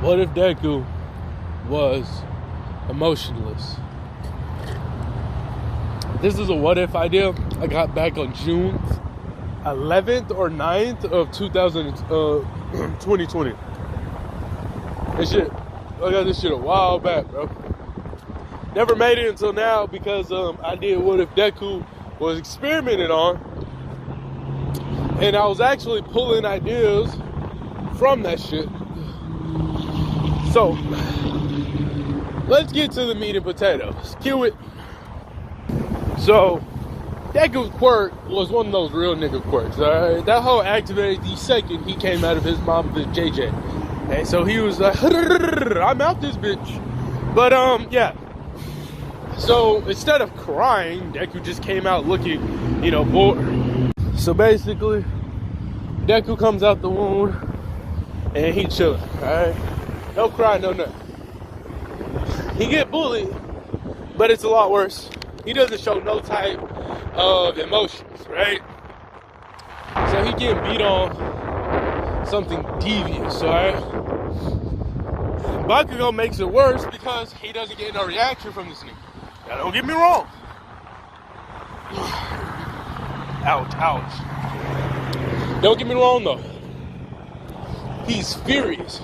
What if Deku was emotionless? This is a what if idea I got back on June 11th or 9th of 2020. This shit, I got this shit a while back, bro. Never made it until now because I did what if Deku was experimented on, and I was actually pulling ideas from that shit. So let's get to the meat and potatoes. Cue it. So Deku's quirk was one of those real nigga quirks, alright? That whole activated the second he came out of his mom's JJ. And so he was like, I'm out this bitch. But yeah. So instead of crying, Deku just came out looking, bored. So basically, Deku comes out the wound and he chilling, alright? No cry, no nothing. He get bullied, but it's a lot worse. He doesn't show no type of emotions, right? So he getting beat on something devious, alright? Bakugo makes it worse because he doesn't get no reaction from this nigga. Now don't get me wrong. Ouch, ouch. Don't get me wrong though. He's furious.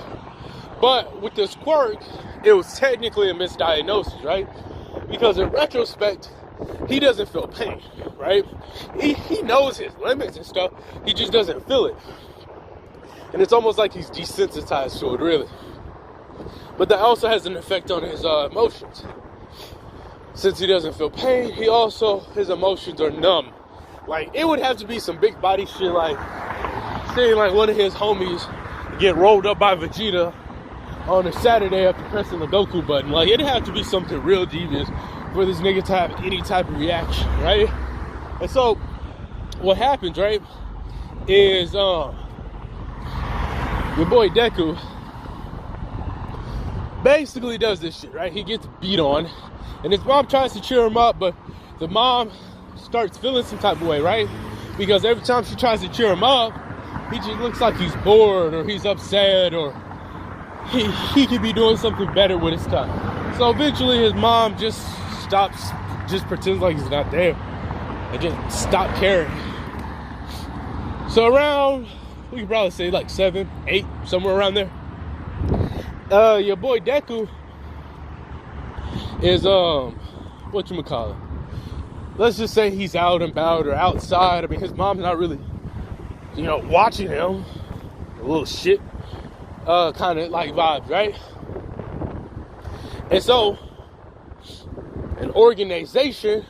But with this quirk, it was technically a misdiagnosis, right? Because in retrospect, he doesn't feel pain, right? He knows his limits and stuff. He just doesn't feel it. And it's almost like he's desensitized to it, really. But that also has an effect on his emotions. Since he doesn't feel pain, his emotions are numb. Like, it would have to be some big body shit, like seeing like one of his homies get rolled up by Vegeta on a Saturday after pressing the Goku button. Like, it'd have to be something real devious for this nigga to have any type of reaction, right? And so, what happens, right, is your boy Deku basically does this shit, right? He gets beat on, and his mom tries to cheer him up, but the mom starts feeling some type of way, right? Because every time she tries to cheer him up, he just looks like he's bored, or he's upset, or he could be doing something better with his time. So eventually his mom just pretends like he's not there, and just stop caring. So around, we could probably say like 7, 8, somewhere around there, your boy Deku is whatchamacallit, let's just say he's out and about or outside. I mean, his mom's not really watching him. A little shit kind of like vibes, right? And so an organization,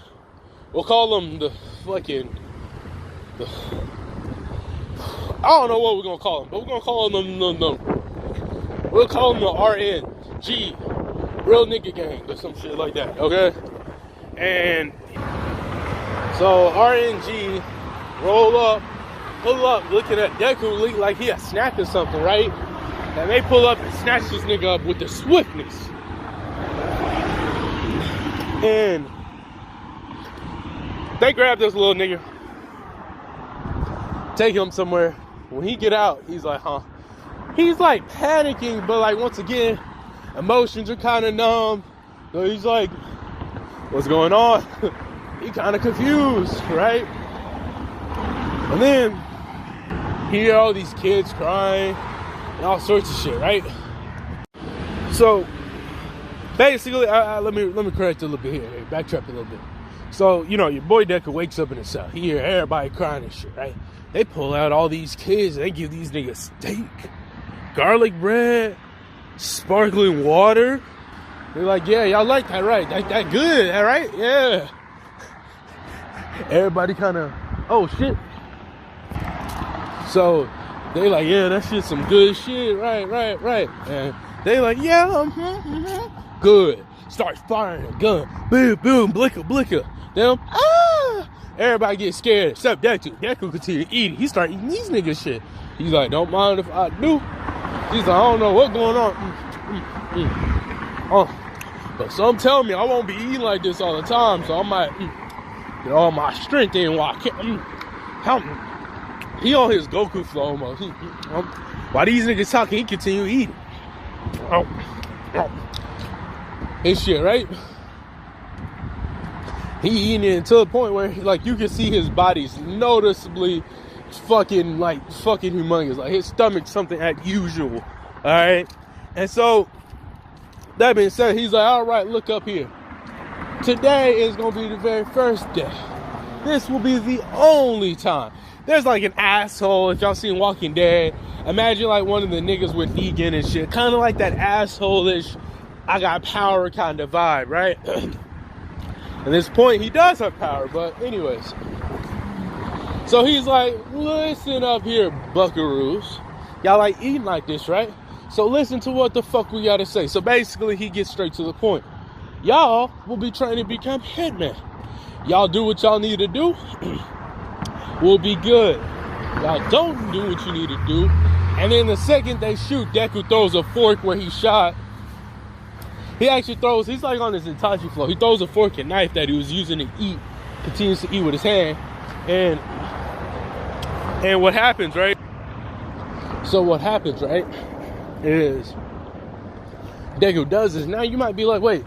we'll call them I don't know what we're gonna call them, but we're gonna call them we'll call them the RNG, Real Nigga Gang, or some shit like that, okay? And so RNG pull up looking at Deku like he a snack or something, right? And they pull up and snatch this nigga up with the swiftness. And they grab this little nigga, take him somewhere. When he get out, he's like, huh? He's like panicking, but like once again, emotions are kind of numb. So he's like, what's going on? He kind of confused, right? And then he hear all these kids crying and all sorts of shit, right? So basically, let me correct a little bit here, backtrack a little bit. So, your boy Deku wakes up in the cell. He hear everybody crying and shit, right? They pull out all these kids and they give these niggas steak, garlic bread, sparkling water. They're like, yeah, y'all like that, right? That good, all right? Yeah. Everybody kind of, oh shit. So they like, yeah, that shit's some good shit, right. And they like, yeah, good. Starts firing a gun. Boom, boom, blicker. Them, everybody gets scared except Deku. Deku continue eating. He start eating these niggas shit. He's like, don't mind if I do. He's like, I don't know what's going on. But some tell me I won't be eating like this all the time, so I might get all my strength in while I can't. He on his Goku flow almost. While these niggas talking, he continue eating. Oh, oh. His shit, right? He eating it to the point where, like, you can see his body's noticeably fucking humongous. Like, his stomach's something unusual. All right? And so, that being said, he's like, all right, look up here. Today is going to be the very first day. This will be the only time. There's like an asshole, if y'all seen Walking Dead, imagine like one of the niggas with Negan and shit. Kind of like that asshole-ish, I got power kind of vibe, right? At this point, he does have power, but anyways. So he's like, listen up here, buckaroos. Y'all like eating like this, right? So listen to what the fuck we gotta say. So basically, he gets straight to the point. Y'all will be trying to become hitmen. Y'all do what y'all need to do, we'll be good. Y'all don't do what you need to do. And then the second they shoot, Deku throws a fork where he shot. He actually throws, he's like on his Itachi flow. He throws a fork and knife that he was using to eat, continues to eat with his hand. And what happens, right? So what happens, right, is Deku does this. Now you might be like, wait,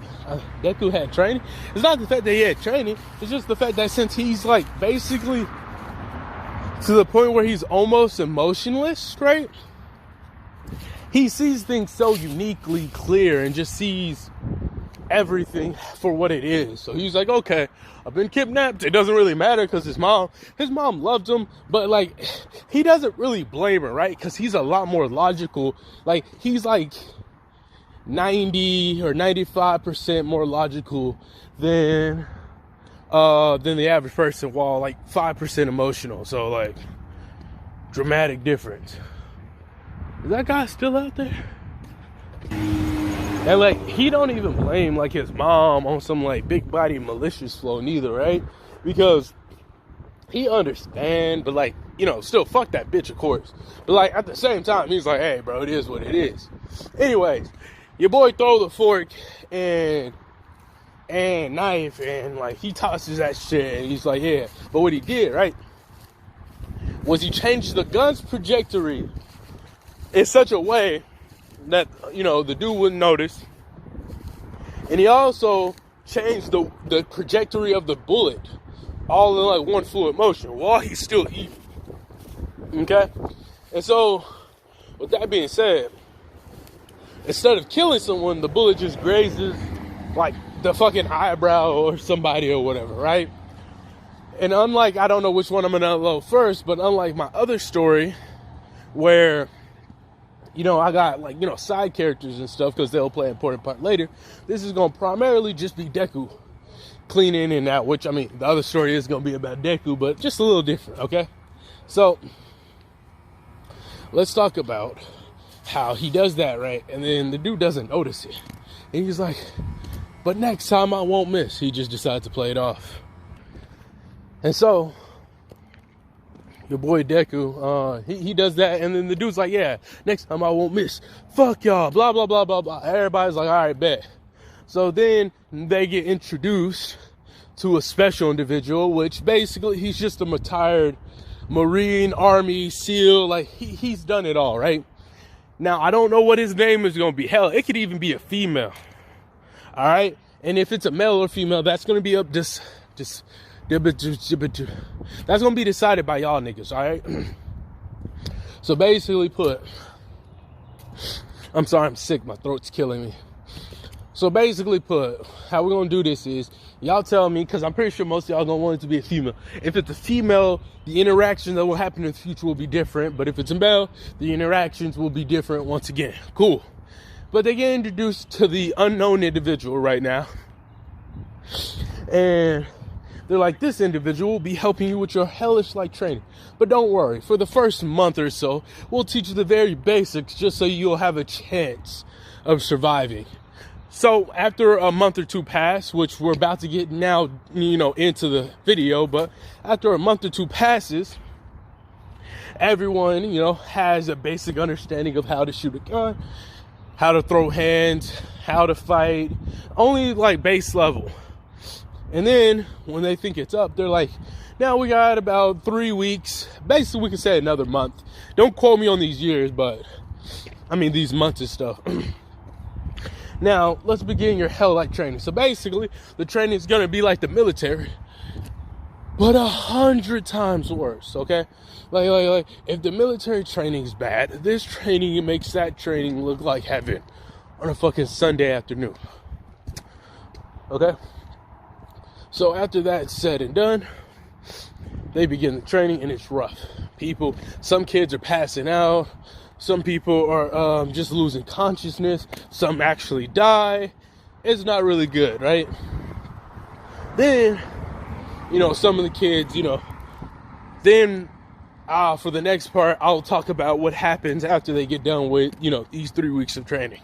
Deku had training? It's not the fact that he had training. It's just the fact that since he's like basically to the point where he's almost emotionless, right? He sees things so uniquely clear and just sees everything for what it is. So he's like, okay, I've been kidnapped. It doesn't really matter because his mom loved him, but like he doesn't really blame her, right? Because he's a lot more logical. Like he's like 90 or 95% more logical than the average person, while like 5% emotional. So like dramatic difference. Is that guy still out there? And like he don't even blame like his mom on some like big body malicious flow neither, right? Because he understand, but like, you know, still fuck that bitch, of course. But like at the same time, he's like, hey bro, it is what it is. Anyways, your boy throw the fork and knife and like he tosses that shit and he's like, yeah. But what he did, right, was he changed the gun's trajectory in such a way that, you know, the dude wouldn't notice. And he also changed the trajectory of the bullet all in like one fluid motion while he's still eating. Okay? And so, with that being said, instead of killing someone, the bullet just grazes like the fucking eyebrow or somebody or whatever, right? And unlike, I don't know which one I'm gonna upload first, but unlike my other story where, you know, I got like, you know, side characters and stuff because they'll play an important part later, this is gonna primarily just be Deku cleaning and out, which, I mean, the other story is gonna be about Deku, but just a little different, okay? So, let's talk about how he does that, right? And then the dude doesn't notice it. And he's like, but next time I won't miss. He just decides to play it off. And so, your boy Deku, he does that, and then the dude's like, yeah, next time I won't miss. Fuck y'all, blah, blah, blah, blah, blah. Everybody's like, all right, bet. So then they get introduced to a special individual, which basically he's just a retired Marine, Army, SEAL. Like, he's done it all, right? Now, I don't know what his name is going to be. Hell, it could even be a female. All right? And if it's a male or female, that's going to be up that's going to be decided by y'all niggas, all right? So basically put, I'm sorry, I'm sick. My throat's killing me. So basically put, how we're going to do this is, y'all tell me, because I'm pretty sure most of y'all going to want it to be a female. If it's a female, the interaction that will happen in the future will be different. But if it's a male, the interactions will be different once again. Cool. But they get introduced to the unknown individual right now. And they're like, this individual will be helping you with your hellish-like training. But don't worry, for the first month or so, we'll teach you the very basics just so you'll have a chance of surviving. So after a month or two pass, which we're about to get now, you know, into the video, but after a month or two passes, everyone, you know, has a basic understanding of how to shoot a gun, how to throw hands, how to fight, only like base level. And then when they think it's up, they're like, now we got about 3 weeks. Basically, we can say another month. Don't quote me on these years, but I mean, these months and stuff. Now, let's begin your hell-like training. So basically, the training is going to be like the military, but 100 times worse, okay? Like, if the military training is bad, this training makes that training look like heaven on a fucking Sunday afternoon, okay? So after that's said and done, they begin the training, and it's rough. Some kids are passing out. Some people are just losing consciousness. Some actually die. It's not really good, right? Then, some of the kids, then for the next part, I'll talk about what happens after they get done with, these 3 weeks of training.